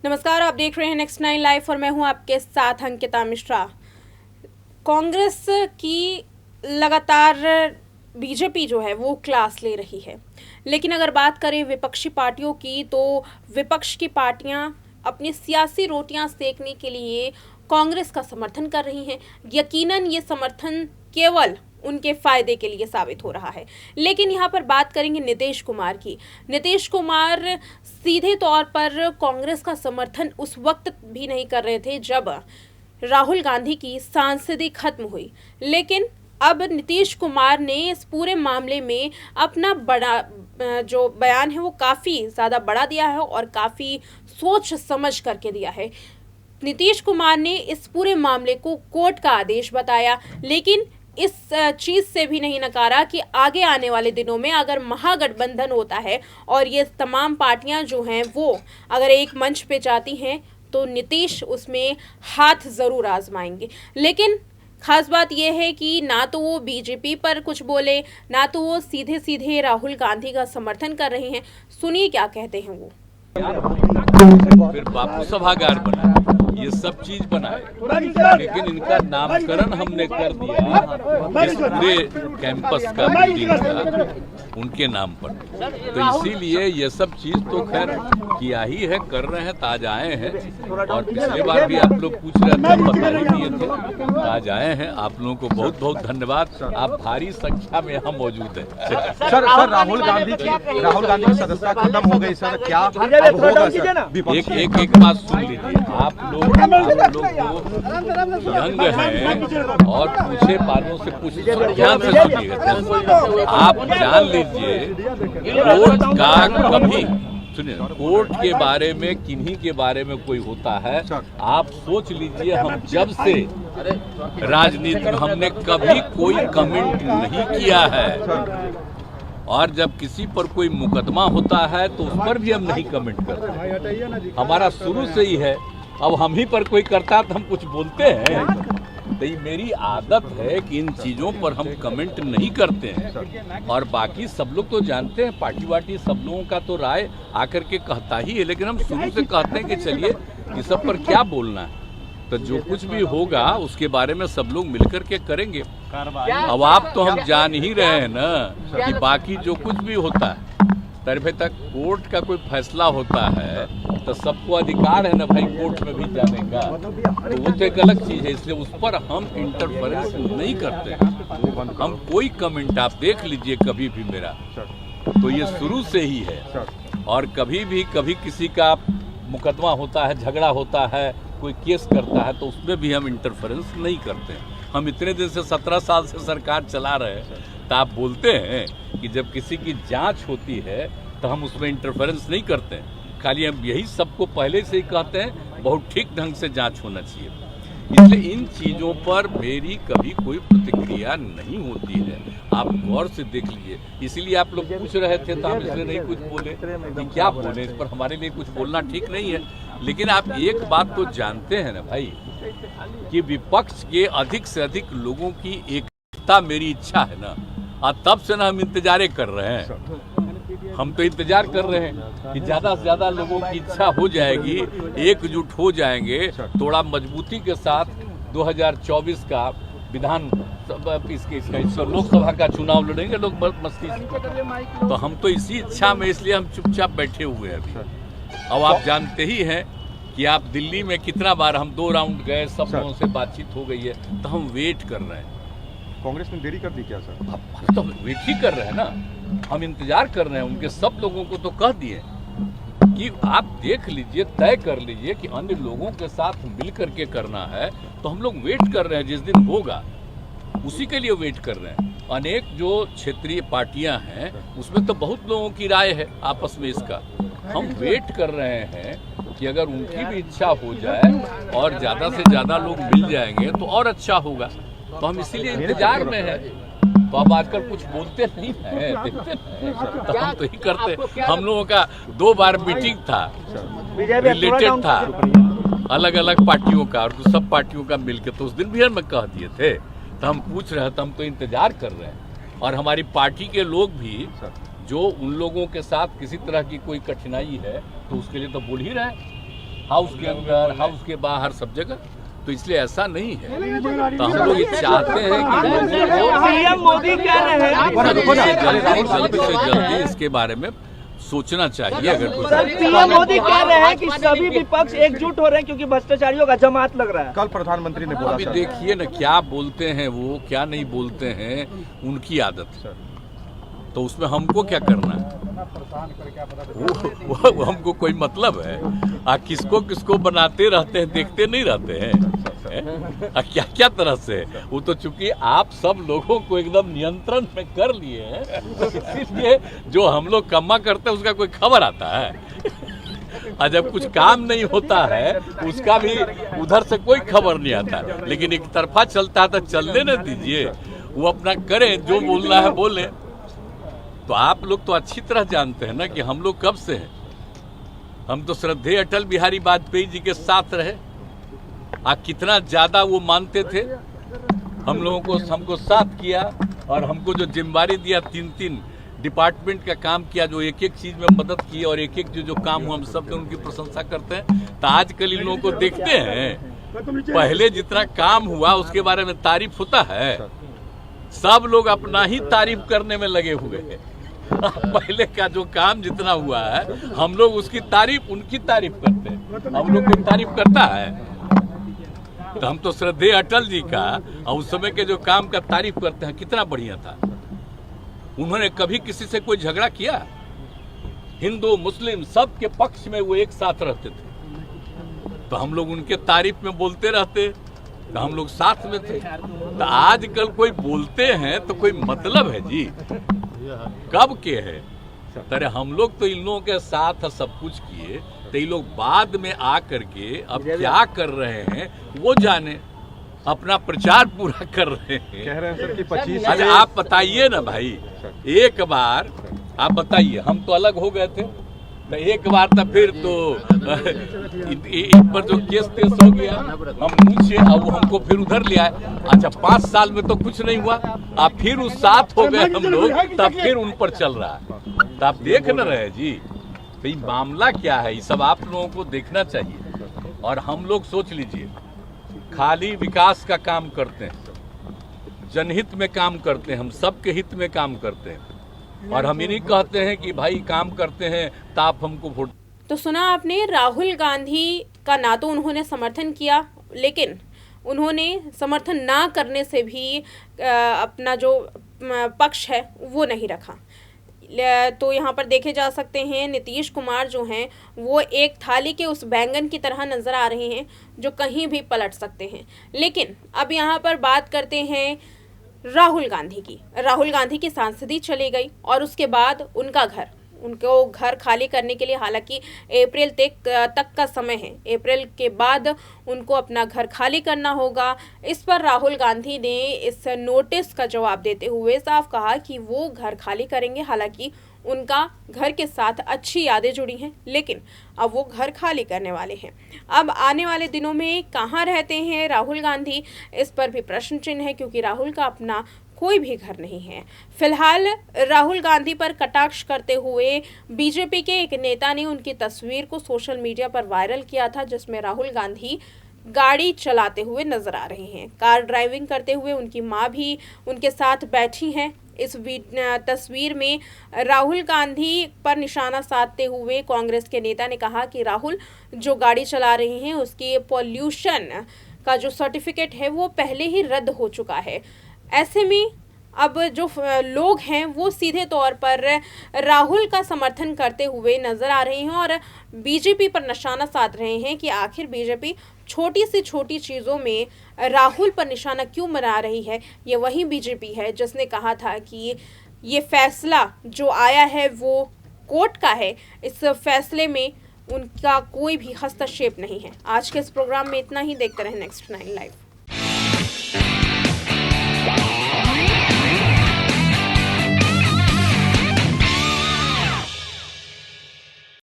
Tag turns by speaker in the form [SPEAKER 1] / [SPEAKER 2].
[SPEAKER 1] नमस्कार, आप देख रहे हैं नेक्स्ट 9 लाइव और मैं हूं आपके साथ अंकिता मिश्रा। कांग्रेस की लगातार बीजेपी जो है वो क्लास ले रही है, लेकिन अगर बात करें विपक्षी पार्टियों की तो विपक्ष की पार्टियां अपनी सियासी रोटियां सेकने के लिए कांग्रेस का समर्थन कर रही हैं। यकीनन ये समर्थन केवल उनके फायदे के लिए साबित हो रहा है। लेकिन यहाँ पर बात करेंगे नीतीश कुमार की। नीतीश कुमार सीधे तौर पर कांग्रेस का समर्थन उस वक्त भी नहीं कर रहे थे जब राहुल गांधी की सांसदी खत्म हुई, लेकिन अब नीतीश कुमार ने इस पूरे मामले में अपना बड़ा जो बयान है वो काफ़ी ज़्यादा बड़ा दिया है और काफ़ी सोच समझ करके दिया है। नीतीश कुमार ने इस पूरे मामले को कोर्ट का आदेश बताया, लेकिन इस चीज़ से भी नहीं नकारा कि आगे आने वाले दिनों में अगर महागठबंधन होता है और ये तमाम पार्टियां जो हैं वो अगर एक मंच पे जाती हैं तो नीतीश उसमें हाथ ज़रूर आजमाएंगे। लेकिन खास बात यह है कि ना तो वो बीजेपी पर कुछ बोले, ना तो वो सीधे सीधे राहुल गांधी का समर्थन कर रहे हैं। सुनिए क्या कहते हैं वो।
[SPEAKER 2] फिर बापू सभागार बना, ये सब चीज बनाए, लेकिन इनका नामकरण हमने कर दिया इस पूरे कैंपस का, बिल्डिंग का उनके नाम पर। तो इसीलिए ये सब चीज तो खैर किया ही है, कर रहे हैं, ताज आए हैं। और पिछले बार भी आप लोग पूछ रहे थे, बता ही दिए थे, ताज आए हैं। आप लोगों को बहुत बहुत धन्यवाद, आप भारी संख्या में यहाँ मौजूद है।
[SPEAKER 3] सर राहुल गांधी की सदस्यता खत्म हो गई सर, क्या होगा सर?
[SPEAKER 2] एक बात सुन लीजिए, आप लोग को यंग हैं और पूछे बालों से कुछ ध्यान से सुनिएगा। आप जान लीजिए कोर्ट का कभी सुनिए, कोर्ट के बारे में किन्हीं के बारे में कोई होता है, आप सोच लीजिए हम जब से राजनीति में हमने कभी कोई कमेंट नहीं किया है, और जब किसी पर कोई मुकदमा होता है तो उस पर भी हम नहीं कमेंट करते। हमारा शुरू से ही है। अब हम ही पर कोई करता तो हम कुछ बोलते हैं, तो ये मेरी आदत है कि इन चीज़ों पर हम कमेंट नहीं करते हैं। और बाकी सब लोग तो जानते हैं, पार्टी वार्टी सब लोगों का तो राय आकर के कहता ही है, लेकिन हम शुरू से कहते हैं कि चलिए इस सब पर क्या बोलना है, तो जो कुछ भी होगा उसके बारे में सब लोग मिलकर के करेंगे। अब आप तो हम जान ही रहे हैं ना कि बाकी जो कुछ भी होता है तरफे तक कोर्ट का कोई फैसला होता है तो सबको अधिकार है ना भाई कोर्ट में भी जाने का, तो वो तो एक अलग चीज़ है। इसलिए उस पर हम इंटरफेरेंस नहीं करते हैं। हम कोई कमेंट आप देख लीजिए कभी भी मेरा, तो ये शुरू से ही है। और कभी किसी का मुकदमा होता है, झगड़ा होता है, कोई केस करता है, तो उसमें भी हम इंटरफेरेंस नहीं करते हैं। हम इतने दिन से 17 साल से सरकार चला रहे हैं, तो आप बोलते हैं कि जब किसी की जांच होती है तो हम उसमें इंटरफेरेंस नहीं करते हैं। खाली हम यही सबको पहले से ही कहते हैं बहुत ठीक ढंग से जांच होना चाहिए। इसलिए इन चीज़ों पर मेरी कभी कोई प्रतिक्रिया नहीं होती है, आप गौर से देख लीजिए। इसीलिए आप लोग पूछ रहे थे तो हम इसलिए नहीं कुछ बोले कि क्या बोले, इस पर हमारे लिए कुछ बोलना ठीक नहीं है। लेकिन आप एक बात तो जानते हैं ना भाई कि विपक्ष के अधिक से अधिक लोगों की एकता मेरी इच्छा है ना, और तब से ना हम इंतजारे कर रहे हैं। हम तो इंतजार कर रहे हैं कि ज़्यादा से ज़्यादा लोगों की इच्छा हो जाएगी, एकजुट हो जाएंगे, थोड़ा मजबूती के साथ 2024 का विधान इसका लोकसभा का चुनाव लड़ेंगे लोग मस्ती से। तो हम तो इसी इच्छा में, इसलिए हम चुपचाप बैठे हुए हैं अभी। अब आप जानते ही हैं कि आप दिल्ली में कितना बार हम 2 राउंड गए, सब लोगों से बातचीत हो गई है, तो हम वेट कर रहे हैं।
[SPEAKER 3] कांग्रेस ने देरी कर दी क्या सर?
[SPEAKER 2] हम तो वेट ही कर रहे हैं ना, हम इंतजार कर रहे हैं। उनके सब लोगों को तो कह दिए कि आप देख लीजिए, तय कर लीजिए कि अन्य लोगों के साथ मिल करके करना है, तो हम लोग वेट कर रहे हैं। जिस दिन होगा उसी के लिए वेट कर रहे हैं। अनेक जो क्षेत्रीय पार्टियां हैं उसमें तो बहुत लोगों की राय है आपस में, इसका हम वेट कर रहे हैं कि अगर उनकी भी इच्छा हो जाए और ज़्यादा से ज़्यादा लोग मिल जाएंगे तो और अच्छा होगा। तो हम इसीलिए इंतजार में हैं। तो अब आजकल कुछ बोलते नहीं है, देखते हैं, तो हम तो ही करते। हम लोगों का 2 बार मीटिंग था, रिलेटेड था अलग अलग पार्टियों का, और सब पार्टियों का मिलके, तो उस दिन भी हम कह दिए थे। तो हम पूछ रहे थे, हम तो इंतजार कर रहे हैं। और हमारी पार्टी के लोग भी जो उन लोगों के साथ किसी तरह की कोई कठिनाई है तो उसके लिए तो बोल ही रहे हैं। हाउस के अंदर, हाउस के बाहर, सब जगह। तो इसलिए ऐसा नहीं है। तो हम लोग ये चाहते हैं कि
[SPEAKER 4] पीएम मोदी कह रहे हैं
[SPEAKER 2] जल्दी से जल्दी इसके बारे में सोचना चाहिए। अगर
[SPEAKER 4] सर, पीएम मोदी कह रहे हैं कि सभी विपक्ष एकजुट हो रहे हैं क्योंकि भ्रष्टाचारियों का जमात लग रहा है।
[SPEAKER 3] कल प्रधानमंत्री ने बोला।
[SPEAKER 2] अभी देखिए ना क्या बोलते हैं वो, क्या नहीं बोलते हैं, उनकी आदत है। तो उसमें हमको क्या करना है? वो हमको कोई मतलब है? किसको किसको बनाते रहते हैं, देखते नहीं रहते हैं? क्या क्या तरह से? वो तो चूंकि आप सब लोगों को एकदम नियंत्रण में कर लिए हैं, तो इसीलिए जो हम लोग कमा करते हैं उसका कोई खबर आता है। और जब कुछ काम नहीं होता है उसका भी उधर से कोई खबर नहीं आता। लेकिन एक तरफा चलता है तो चलने न दीजिए, वो अपना करें, जो बोलना है बोले। तो आप लोग तो अच्छी तरह जानते हैं ना कि हम लोग कब से हैं। हम तो श्रद्धेय अटल बिहारी वाजपेयी जी के साथ रहे। कितना ज्यादा वो मानते थे हम लोगों को, हमको साथ किया और हमको जो जिम्मेदारी दिया, 3 डिपार्टमेंट का काम किया, जो एक एक चीज में मदद की और एक एक जो काम हुआ, हम सब उनकी प्रशंसा करते हैं। तो आजकल इन लोगों को देखते हैं, पहले जितना काम हुआ उसके बारे में तारीफ होता है, सब लोग अपना ही तारीफ करने में लगे हुए हैं। पहले का जो काम जितना हुआ है हम लोग उसकी तारीफ, उनकी तारीफ करते हैं। हम लोग कोई तारीफ करता है? तो हम तो श्रद्धेय अटल जी का और उस समय के जो काम का तारीफ करते हैं। कितना बढ़िया था। उन्होंने कभी किसी से कोई झगड़ा किया? हिंदू मुस्लिम सब के पक्ष में वो एक साथ रहते थे। तो हम लोग उनके तारीफ में बोलते रहते, तो हम लोग साथ में थे। तो आजकल कोई बोलते हैं तो कोई मतलब है जी, कब के है? अरे हम लोग तो इन लोगों के साथ सब कुछ किए, तो ये लोग बाद में आकर के अब क्या कर रहे हैं वो जाने, अपना प्रचार पूरा कर रहे हैं।
[SPEAKER 3] कह रहे हैं सर कि 25।
[SPEAKER 2] अच्छा आप बताइए ना भाई, एक बार आप बताइए, हम तो अलग हो गए थे, तो एक बार तो फिर तो इन पर जो केस तेस हो गया, हम पूछे और वो हमको फिर उधर ले आए। अच्छा 5 साल में तो कुछ नहीं हुआ, आप फिर उस साथ हो गए हम लोग, तब फिर उन पर चल रहा है। तो आप देख न रहे जी, तो ये मामला क्या है, ये सब आप लोगों को देखना चाहिए। और हम लोग सोच लीजिए, खाली विकास का काम करते हैं, जनहित में काम करते हैं, हम सबके हित में काम करते हैं। और हम इन्हीं कहते हैं कि भाई काम करते हैं तो आप हमको वोट।
[SPEAKER 1] तो सुना आपने, राहुल गांधी का ना तो उन्होंने समर्थन किया, लेकिन उन्होंने समर्थन ना करने से भी अपना जो पक्ष है वो नहीं रखा। तो यहाँ पर देखे जा सकते हैं नीतीश कुमार जो हैं वो एक थाली के उस बैंगन की तरह नज़र आ रहे हैं जो कहीं भी पलट सकते हैं। लेकिन अब यहाँ पर बात करते हैं राहुल गांधी की सांसदी चली गई और उसके बाद उनको घर खाली करने के लिए, हालांकि अप्रैल तक का समय है, अप्रैल के बाद उनको अपना घर खाली करना होगा। इस पर राहुल गांधी ने इस नोटिस का जवाब देते हुए साफ कहा कि वो घर खाली करेंगे। हालांकि उनका घर के साथ अच्छी यादें जुड़ी हैं, लेकिन अब वो घर खाली करने वाले हैं। अब आने वाले दिनों में कहाँ रहते हैं राहुल गांधी, इस पर भी प्रश्न चिन्ह है, क्योंकि राहुल का अपना कोई भी घर नहीं है। फिलहाल राहुल गांधी पर कटाक्ष करते हुए बीजेपी के एक नेता ने उनकी तस्वीर को सोशल मीडिया पर वायरल किया था, जिसमें राहुल गांधी गाड़ी चलाते हुए नजर आ रहे हैं। कार ड्राइविंग करते हुए उनकी मां भी उनके साथ बैठी हैं। इस तस्वीर में राहुल गांधी पर निशाना साधते हुए कांग्रेस के नेता ने कहा कि राहुल जो गाड़ी चला रहे हैं उसकी पॉल्यूशन का जो सर्टिफिकेट है वो पहले ही रद्द हो चुका है। ऐसे में अब जो लोग हैं वो सीधे तौर पर राहुल का समर्थन करते हुए नजर आ रहे हैं और बीजेपी पर निशाना साध रहे हैं कि आखिर बीजेपी छोटी से छोटी चीज़ों में राहुल पर निशाना क्यों बना रही है। ये वही बीजेपी है जिसने कहा था कि ये फैसला जो आया है वो कोर्ट का है, इस फैसले में उनका कोई भी हस्तक्षेप नहीं है। आज के इस प्रोग्राम में इतना ही। देखते रहें नेक्स्ट 9 लाइव।